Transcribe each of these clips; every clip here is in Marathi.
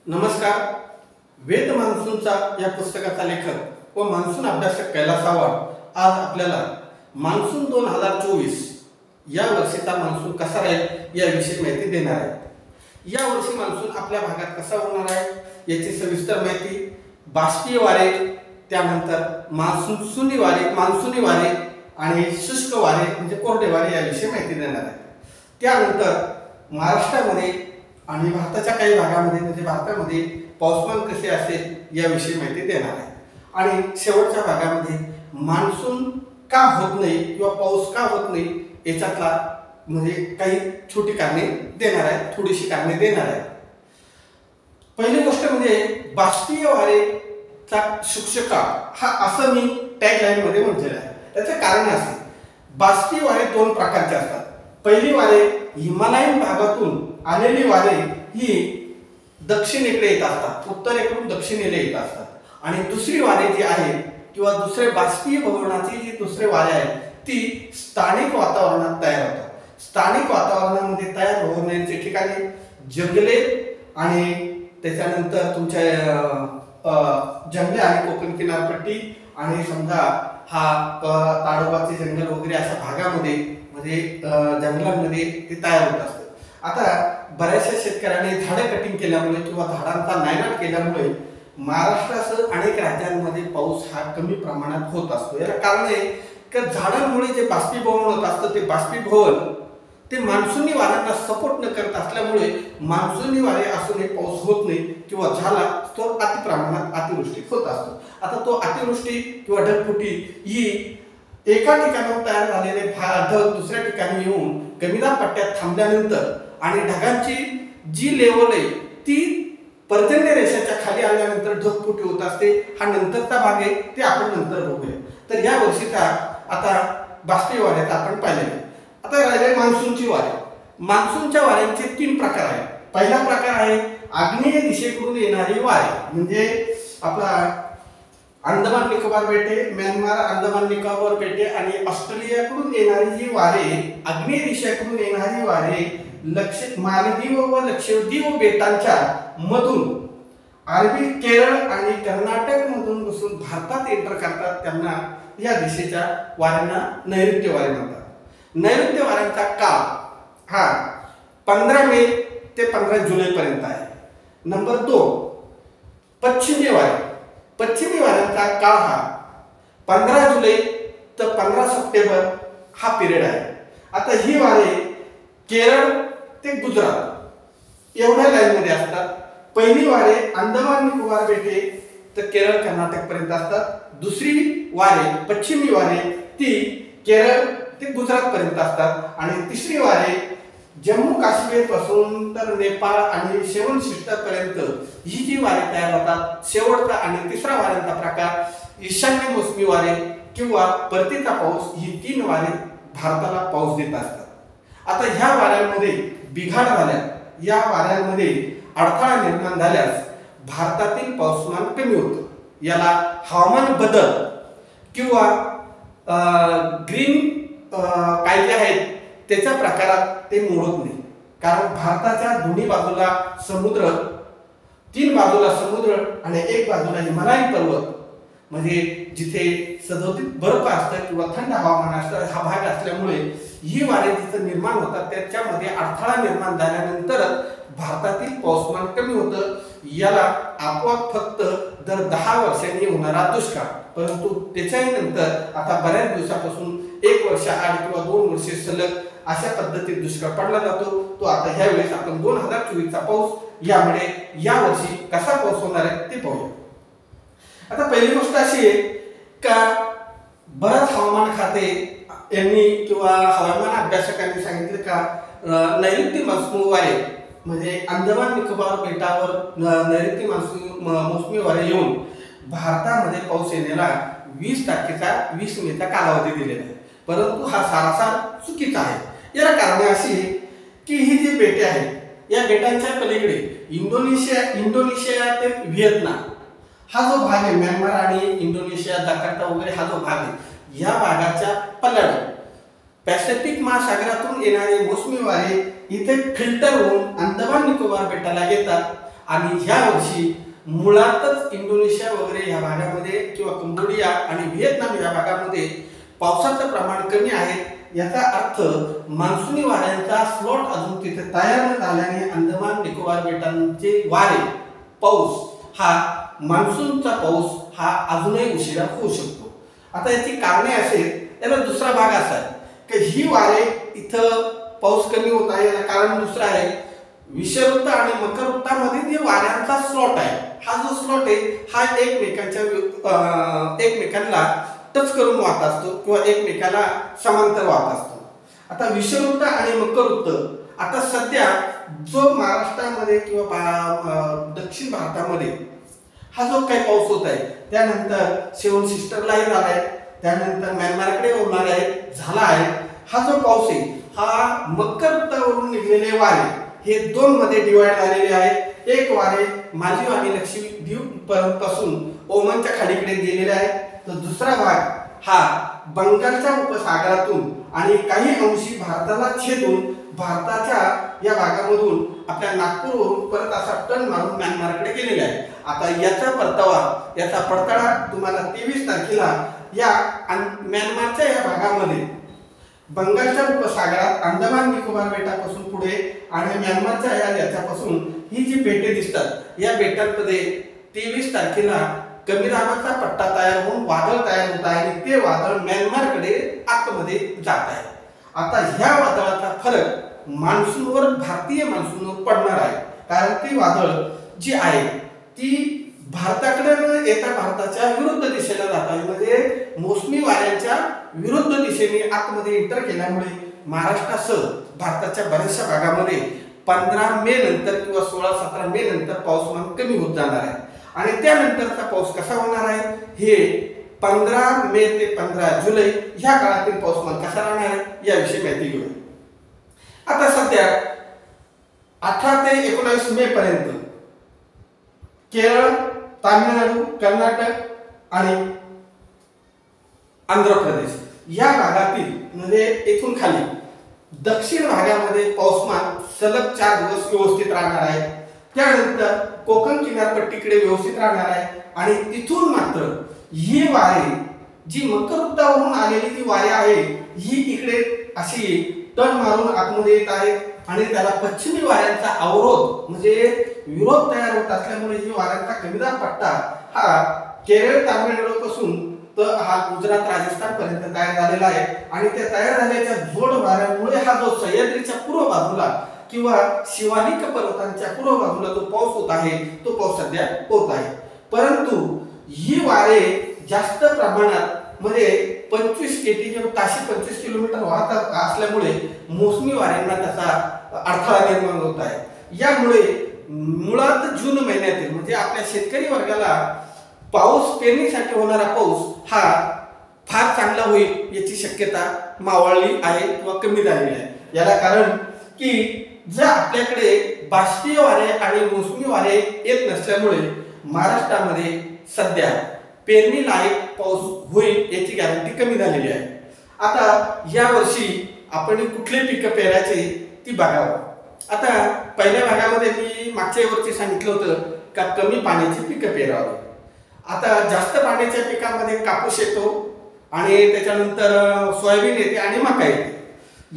नमस्कार. वेद मान्सूनचा या पुस्तकाचा लेखक व मान्सून अभ्यासक कैलास आव्हाड आज आपल्याला मान्सून 2024 या वर्षीचा मान्सून कसा राहील याविषयी माहिती देणार आहे. या वर्षी मान्सून आपल्या भागात कसा होणार आहे याची सविस्तर माहिती, बाष्पीय वारे, त्यानंतर मान्सूनी वारे आणि शुष्क वारे म्हणजे कोरडे वारे याविषयी माहिती देणार आहे. त्यानंतर महाराष्ट्रामध्ये आणि भारताच्या काही भागामध्ये म्हणजे भारतामध्ये पाऊसमान कसे असेल याविषयी माहिती देणार आहे. आणि शेवटच्या भागामध्ये मान्सून का होत नाही किंवा पाऊस का होत नाही याच्यातला म्हणजे काही छोटी कारणे देणार आहे, थोडीशी कारणे देणार आहे. पहिली गोष्ट म्हणजे बाष्पीय वारेचा शुष्ककाळ हा असं मी टॅगलाईन मध्ये म्हटलेलं आहे. त्याचे कारण असे, बाष्पीय वारे दोन प्रकारचे असतात. पहिली वारे हिमालयन भागातून आलेली वारे ही दक्षिणेकडे येत असतात, उत्तरेकडून दक्षिणेला येत असतात. आणि दुसरी वारे जी आहे किंवा दुसरे बाष्पीभवनाची जी दुसरे वारे आहेत ती स्थानिक वातावरणात तयार होतात. स्थानिक वातावरणामध्ये तयार होण्याचे ठिकाणी जंगले आणि त्याच्यानंतर तुमच्या जंगले आणि कोकण किनारपट्टी आणि समजा हा ताडोबाचे जंगल वगैरे अशा भागामध्ये म्हणजे जंगलांमध्ये ते तयार होत असतात. आता बऱ्याचशा शेतकऱ्यांनी झाडे कटिंग केल्यामुळे किंवा झाडांचा नायनाट केल्यामुळे महाराष्ट्रासह अनेक राज्यांमध्ये पाऊस हा कमी प्रमाणात होत असतो. याला कारण आहे की झाडांमुळे जे बाष्पीभवन होत असतं ते बाष्पीभवन ते मान्सूनी वाऱ्यांना सपोर्ट न करत असल्यामुळे मान्सूनी वारे असूनही पाऊस होत नाही किंवा झाला तो अति प्रमाणात अतिवृष्टी होत असतो. आता तो अतिवृष्टी किंवा ढगफुटी ही एका ठिकाणावर तयार झालेले ढग दुसऱ्या ठिकाणी येऊन कमीदाब पट्ट्यात थांबल्यानंतर आणि ढगांची जी लेवल आहे ती पर्जन्य रेषेच्या खाली आल्यानंतर ढगफुटी होत असते. हा नंतरचा भाग आहे, ते आपण नंतर बघूया. तर या वर्षीचा आता बाष्पीय वाऱ्याचा आपण पाहिलेला. आता राहिले मान्सूनची वारे. मान्सूनच्या वाऱ्यांचे 3 प्रकार आहेत. पहिला प्रकार आहे आग्नेय दिशेकडून येणारी वारे, म्हणजे आपला अंदमान निकोबार बेटे, म्यानमार, अंदमान निकोबार बेटे आणि ऑस्ट्रेलियाकडून येणारी जी वारे, आग्नेय दिशेकडून येणारी वारे मालदीव व लक्षद्वीप बेटांच्या मधून अरबी, केरळ आणि कर्नाटक मधून घुसून भारतात एंटर करतात. त्यांना या दिशेच्या वाऱ्यांना नैऋत्य वारे म्हणतात. नैऋत्य वाऱ्यांचा काळ हा 15 मे ते 15 जुलै पर्यंत आहे. नंबर 2 पश्चिमी वारे. पश्चिमी वाऱ्यांचा काळ हा 15 जुलै ते 15 सप्टेंबर हा पिरियड आहे. आता ही वारे केरळ ते गुजरात एवढ्या लाईन मध्ये असतात. पहिली वारे अंदमान निकोबार बेटे तर केरळ कर्नाटक पर्यंत असतात. दुसरी वारे पश्चिमी वारे ती केरळ ते गुजरात पर्यंत असतात. आणि तिसरी वारे जम्मू काश्मीर पासून तर नेपाळ आणि शेवण शिस्टर पर्यंत ही जी वारे तयार होतात. शेवटचा आणि तिसरा वाऱ्यांचा प्रकार ईशान्य मोसमी वारे किंवा परतीचा पाऊस, ही 3 वारे भारताला पाऊस देत असतात. आता ह्या वाऱ्यांमध्ये बिघाड झाल्यास, या वाऱ्यांमध्ये अडथळा निर्माण झाल्यास भारतातील पाऊसमान कमी होतं. याला हवामान बदल किंवा ग्रीन कायदे आहेत त्याच्या प्रकारात ते मोडत नाही. कारण भारताच्या दोन्ही बाजूला समुद्र, 3 बाजूला समुद्र आणि एक बाजूला हिमालयन पर्वत, म्हणजे जिथे सदोदित बर्फ असतं किंवा थंड हवामान असतं हा भाग असल्यामुळे ही वारे जिथं निर्माण होतात त्याच्यामध्ये अडथळा निर्माण झाल्यानंतरच भारतातील पाऊसमान कमी होतं. याला आपोआप फक्त दर 10 वर्षांनी होणारा दुष्काळ, परंतु त्याच्याही नंतर आता बऱ्याच दिवसापासून 1 वर्ष आड किंवा 2 वर्षे सलग अशा पद्धतीत दुष्काळ पडला जातो. तो आता ह्या वेळेस आपण 2024चा पाऊस यामुळे या वर्षी कसा पाऊस होणार आहे ते पाहूया. आता पहिली गोष्ट अशी आहे का बराच हवामान खाते यांनी किंवा हवामान अभ्यासकांनी सांगितलं का नैऋत्य मोसमी वारे म्हणजे अंदमान निकोबार बेटावर नैऋत्य मोसमी वारे येऊन भारतामध्ये पाऊस येण्याला 20 मेचा कालावधी दिलेला आहे. परंतु हा सारासार चुकीचा आहे. याला कारणे अशी की ही जी बेटे आहेत या बेटांच्या पलीकडे इंडोनेशिया ते व्हिएतनाम हा जो भाग आहे, म्यानमार आणि इंडोनेशिया, जकार्ता वगैरे हा जो भाग आहे, या भागाच्या पल्याडून पॅसिफिक महासागरातून येणारे मोसमी वारे इथे फिल्टर होऊन अंदमान निकोबार बेटाला येतात आणि ह्या वर्षी मुळातच इंडोनेशिया वगैरे ह्या भागामध्ये किंवा कंबोडिया आणि व्हिएतनाम या भागामध्ये पावसाचं प्रमाण कमी आहे। याचा अर्थ मान्सूनी वाऱ्यांचा स्लॉट अजून तिथे तयार न झाल्याने अंदमान निकोबार बेटांचे वारे पाऊस हा मान्सूनचा पाऊस हा अजूनही उशिरा होऊ शकतो। आता याची कारणे असेल, याला दुसरा भाग असा आहे की ही वारे इथं पाऊस कमी होत आहे, याला कारण दुसरं आहे विषुववृत्त आणि मकर वृत्तामध्ये जे वाऱ्यांचा स्लॉट आहे, हा जो स्लॉट आहे हा एकमेकांना टच करून वाहत असतो किंवा एकमेकाला समांतर वाहत असतो। आता विषुववृत्त आणि मकर वृत्त आता सध्या जो महाराष्ट्रामध्ये किंवा दक्षिण भारतामध्ये हा जो काही पाऊस होत आहे, त्यानंतर सेवन सिस्टरलाही झालाय, त्यानंतर म्यानमारकडे होणार आहे, झाला आहे। हा जो पाऊस आहे हा मकर वृत्तावरून निघलेले वारे हे दोन मध्ये डिवाइड झालेले आहे। एक वारे मालदीव आणि लक्षद्वीप पासून ओमानच्या खाडीकडे गेलेले आहे, तर दुसरा भाग हा बंगालच्या उपसागरातून आणि काही अंशी भारताला छेदून भारताच्या या भागामधून आपल्या नागपूरवरून परत असा टर्न मारून म्यानमारकडे गेलेला आहे। आता याचा पडताळा तुम्हाला 23 तारखेला या म्यानमारच्या या भागामध्ये बंगालच्या उपसागरात अंदमान निकोबार बेटापासून पुढे आणि म्यानमारच्या याच्यापासून ही जी बेटे दिसतात, या बेटांमध्ये 23 तारखेला कमी दाबाचा पट्टा तयार होऊन वादळ तयार होत आहे आणि ते वादळ म्यानमारकडे आतमध्ये जात आहे। आता ह्या वादळाचा फरक मान्सूनवर, भारतीय मान्सूनवर पडणार आहे, कारण ती वादळ जी आहे ती भारताकडे न येता भारताच्या विरुद्ध दिशेला जात आहे, म्हणजे मोसमी वाऱ्यांच्या विरुद्ध दिशेने आतमध्ये एंटर केल्यामुळे महाराष्ट्रासह भारताच्या बऱ्याचशा भागामध्ये 15 मे नंतर किंवा 16-17 मे नंतर पाऊसमान कमी होत जाणार आहे। आणि त्यानंतरचा पाऊस कसा होणार आहे हे 15 मे ते 15 जुलै ह्या काळातील पाऊसमान कसा राहणार आहे याविषयी माहिती घेऊया। आता सध्या 18 ते 19 मे पर्यंत केरळ, तामिळनाडू, कर्नाटक आणि आंध्र प्रदेश या भागातील म्हणजे इथून खाली दक्षिण भागामध्ये पाऊसमान सलग 4 दिवस व्यवस्थित राहणार आहे। त्यानंतर कोकण किनारपट्टीकडे व्यवस्थित राहणार आहे आणि तिथून मात्र ही वारे जी मकर वृत्तावरून आलेली जी वारे आहे ही इकडे अशी टर्न मारून आतमध्ये येत आहे आणि त्याला पश्चिमी वाऱ्यांचा अवरोध म्हणजे विरोध तयार होत असल्यामुळे ही वाऱ्यांचा कमीदाब पट्टा हा केरळ, तामिळनाडू पासून तर हा गुजरात, राजस्थान पर्यंत तयार झालेला आहे आणि त्या तयार झाल्याच्या जोड वाऱ्यामुळे हा जो सह्याद्रीच्या पूर्व बाजूला किंवा शिवालिक पर्वतांच्या पूर्व बाजूला जो पाऊस होत आहे तो पाऊस सध्या होत आहे। परंतु ही वारे जास्त प्रमाणात म्हणजे 25 km किंवा ताशी 25 किलोमीटर वाहत असल्यामुळे मोसमी वाऱ्यांना त्याचा अडथळा निर्माण होत आहे। यामुळे मुळात जून महिन्यातील म्हणजे आपल्या शेतकरी वर्गाला पाऊस पेरणीसाठी होणारा पाऊस हा फार चांगला होईल याची शक्यता मावळली आहे किंवा कमी झालेली आहे। याला कारण की जर आपल्याकडे बाष्पीय वारे आणि मोसमी वारे येत नसल्यामुळे महाराष्ट्रामध्ये सध्या पेरणी लायक पाऊस होईल याची गॅरंटी कमी झालेली आहे। आता या वर्षी आपण कुठले पिकं पेरायचे ती बघावं। आता पहिल्या भागामध्ये मी मागच्या वर्षी सांगितलं होतं का कमी पाण्याची पिकं पेरावी। आता जास्त पाण्याच्या पिकामध्ये कापूस येतो आणि त्याच्यानंतर सोयाबीन येते आणि मका येते।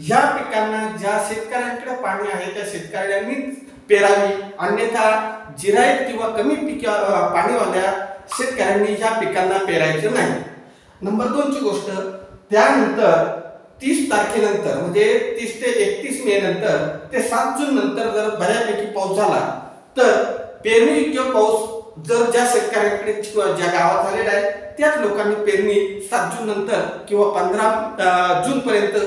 या पिकांना ज्या शेतकऱ्यांकडे पाणी आहे त्या शेतकऱ्यांनी पेरावी, अन्यथा जिरायत किंवा कमी पाणीवाल्या शेतकऱ्यांनी ह्या पिकांना पेरायचं नाही। नंबर 2 ची गोष्ट, त्यानंतर 30 तारखेनंतर म्हणजे 30 ते 31 मे नंतर ते 7 जून नंतर जर बऱ्यापैकी पाऊस झाला तर पेरणी योग्य पाऊस जर ज्या शेतकऱ्यांकडे किंवा ज्या गावात झालेला आहे त्याच लोकांनी पेरणी 7 जून नंतर किंवा 15 जून पर्यंत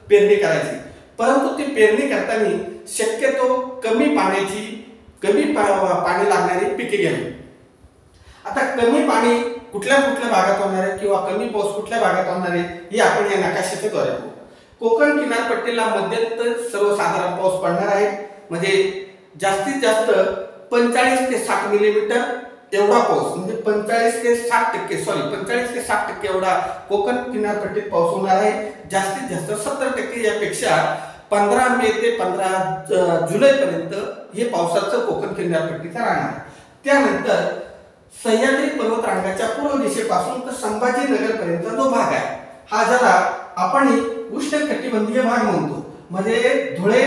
पेरणी करायची। परंतु ती पेरणी करताना शक्यतो कमी पाण्याची पाणी लागणारी पिके घ्यावी। आता कमी पाणी कुठल्या भागात होणार आहे किंवा कमी पाऊस कुठल्या भागात होणार आहे हे आपण या नकाशाच्या द्वारे बघू। कोकण किनारपट्टीला मध्यंतर सर्वसाधारण पाऊस पडणार आहे, म्हणजे जास्तीत जास्त 45 ते 60 मिलीमीटर एवढा पाऊस म्हणजे 45 ते 60% एवढा कोकण किनारपट्टीत पाऊस होणार आहे। जास्तीत जास्त 70% यापेक्षा 15 मे ते 15 जुलैपर्यंत हे पावसाचं कोकण किनारपट्टीचा राहणार आहे. त्यानंतर सह्याद्री पर्वतरांगाच्या पूर्व दिशेपासून तर संभाजीनगर पर्यंत जो भाग आहे हा जरा आपण उष्णकटिबंधीय भाग म्हणतो. म्हणजे धुळे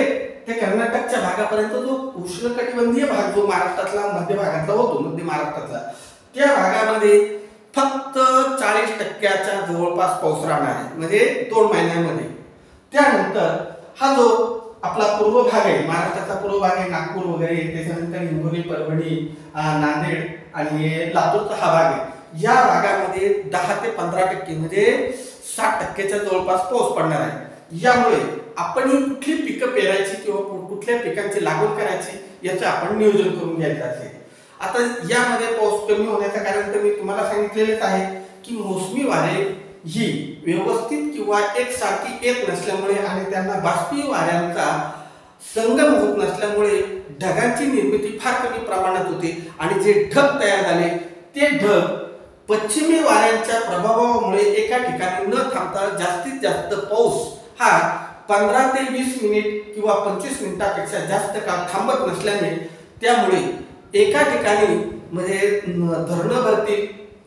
ते कर्नाटकच्या भागापर्यंत जो उष्णकटिबंधीय भाग जो महाराष्ट्रातला मध्य भागातला होतो, मध्य महाराष्ट्रातला, त्या भागामध्ये फक्त 40% जवळपास पाऊस राहणार आहे, म्हणजे 2 महिन्यांमध्ये. त्यानंतर हा जो आपला पूर्व भाग आहे, महाराष्ट्राचा पूर्व भाग आहे, नागपूर वगैरे, त्याच्यानंतर हिंगोली, परभणी, नांदेड आणि लातूरचा हा भाग आहे. या भागामध्ये 10 ते 15% म्हणजे 60%च्या जवळपास पाऊस पडणार आहे. यामुळे आपण ही कुठली पिकं पेरायची किंवा कुठल्या पिकांची लागवड करायची याचं आपण नियोजन करून घ्यायचं असेल. आता यामध्ये पाऊस कमी होण्याचं कारण तर मी तुम्हाला सांगितलेलंच आहे की मोसमी वारे ही व्यवस्थित किंवा एकसारखी येत नसल्यामुळे आणि त्यांना बाष्पीय वाऱ्यांचा संगम होत नसल्यामुळे ढगांची निर्मिती फार कमी प्रमाणात होते आणि जे ढग तयार झाले ते ढग पश्चिमी वाऱ्यांच्या प्रभावामुळे एका ठिकाणी न थांबता जास्तीत जास्त पाऊस हा 15 ते 20 मिनिट किंवा 25 मिनिटापेक्षा जास्त काळ थांबत नसल्याने त्यामुळे एका ठिकाणी म्हणजे धरणं भरतील,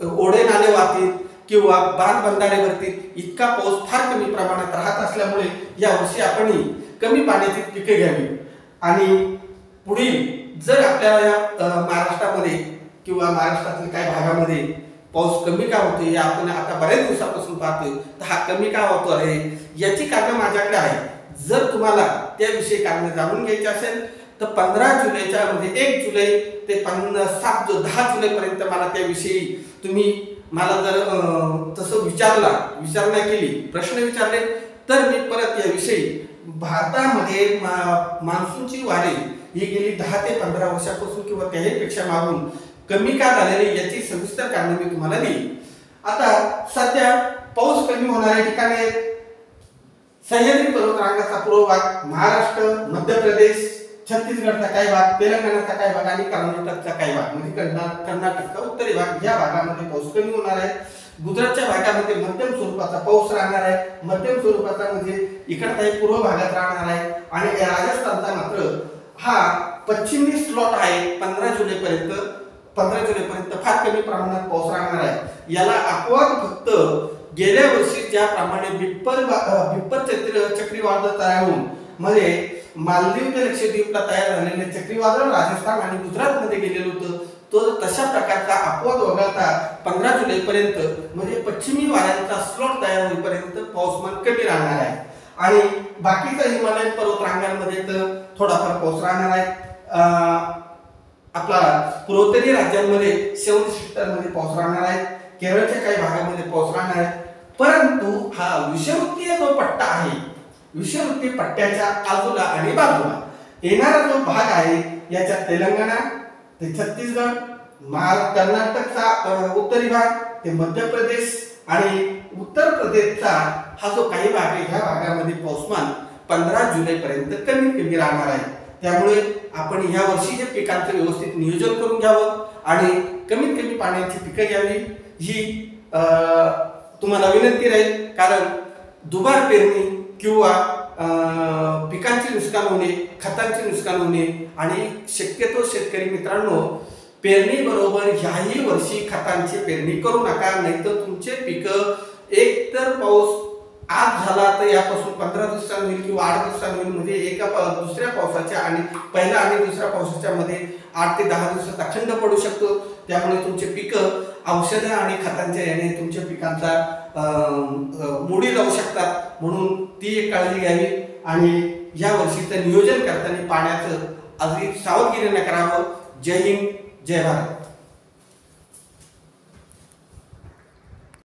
ओढे नाले वाहतील किंवा बांध बंधारे भरतील इतका पाऊस फार कमी प्रमाणात राहत असल्यामुळे यावर्षी आपण कमी पाण्याची पिके घ्यावी. आणि पुढील जर आपल्या महाराष्ट्रामध्ये किंवा महाराष्ट्रातील काही भागामध्ये पाऊस कमी का होतो हे आपण आता बऱ्याच दिवसापासून पाहतोय, तर हा कमी का होतो आहे याची कारणं माझ्याकडे आहे. जर तुम्हाला त्याविषयी कारणं जाणून घ्यायची असेल तर 15 जुलैच्या म्हणजे 1 जुलै ते 10 जुलैपर्यंत मला त्याविषयी तुम्ही मला जर तसं विचारणा केली, प्रश्न विचारले तर मी परत याविषयी भारतामध्ये मान्सूनची वारे ही गेली 10 ते 15 वर्षापासून किंवा त्याहीपेक्षा मागून कमी का झालेली याची सविस्तर कारणं मी तुम्हाला दिली. आता सध्या पाऊस कमी होणाऱ्या ठिकाणी सह्याद्री पर्वतरांगाचा पूर्व भाग, महाराष्ट्र, मध्य प्रदेश, छत्तीसगडचा काही भाग, तेलंगणाचा काही भाग आणि कर्नाटकचा काही भाग म्हणजे कर्नाटकचा उत्तरी भाग, या भागामध्ये पाऊस कमी होणार आहे. गुजरातच्या भागामध्ये मध्यम स्वरूपाचा पाऊस राहणार आहे. मध्यम स्वरूपाचा म्हणजे इकडचा पूर्व भागात राहणार आहे. आणि राजस्थानचा मात्र हा पश्चिमी स्लॉट आहे. 15 जुलैपर्यंत फार कमी प्रमाणात पाऊस राहणार आहे. याला अपवाद फक्त गेल्या वर्षी ज्याप्रमाणे बिप्पर चक्रीवादळ तयार होऊन म्हणजे मालदीव ते लक्षद्वीपला तयार झालेले चक्रीवादळ राजस्थान आणि गुजरातमध्ये गेलेलं होतं, तो तशा प्रकारचा अपवाद वगळता 15 जुलैपर्यंत म्हणजे पश्चिमी वाऱ्यांचा स्लॉट तयार होईपर्यंत पाऊसमान कमी राहणार आहे. आणि बाकीच्या हिमालयन पर्वतरांगांमध्ये तर थोडाफार पाऊस राहणार आहे. आपला पूर्वोत्तरी राज्यांमध्ये 70 मध्ये पाऊस राहणार आहे. केरळच्या काही भागामध्ये पाऊस राहणार आहे. परंतु हा विषुववृत्तीय जो पट्टा आहे, विषुववृत्तीय पट्ट्याच्या बाजूला आणि बाजूला येणारा जो भाग आहे याच्यात तेलंगणा ते छत्तीसगड, कर्नाटकचा उत्तरी भाग ते मध्य प्रदेश आणि उत्तर प्रदेशचा हा जो काही भाग आहे ह्या भागामध्ये पाऊसमान 15 जुलैपर्यंत कमी राहणार आहे. त्यामुळे आपण ह्या वर्षी जे पिकांचं व्यवस्थित नियोजन करून घ्यावं आणि कमीत कमी पाण्याची पिकं घ्यावी ही तुम्हाला विनंती राहील. कारण दुबार पेरणी किंवा पिकांचे नुकसान होणे, खतांचे नुकसान होणे आणि शक्यतो शेतकरी मित्रांनो पेरणी बरोबर ह्याही वर्षी खतांची पेरणी करू नका, नाहीतर तुमचे पिकं एकतर पाऊस आज झाला तर यापासून 15 दिवसांनी होईल किंवा 8 दिवसांनी होईल, म्हणजे एका दुसऱ्या पावसाच्या आणि पहिल्या आणि दुसऱ्या पावसाच्या मध्ये 8 ते 10 दिवसाचा खंड पडू शकतो. त्यामुळे तुमचे पिकं औषधं आणि खतांच्या याने तुमच्या पिकांचा मोडी जाऊ शकतात. म्हणून ती एक काळजी घ्यावी आणि या वर्षीचं नियोजन करताना पाण्याचं अगदी सावधगिरीने करावं. जय हिंद, जय भारत.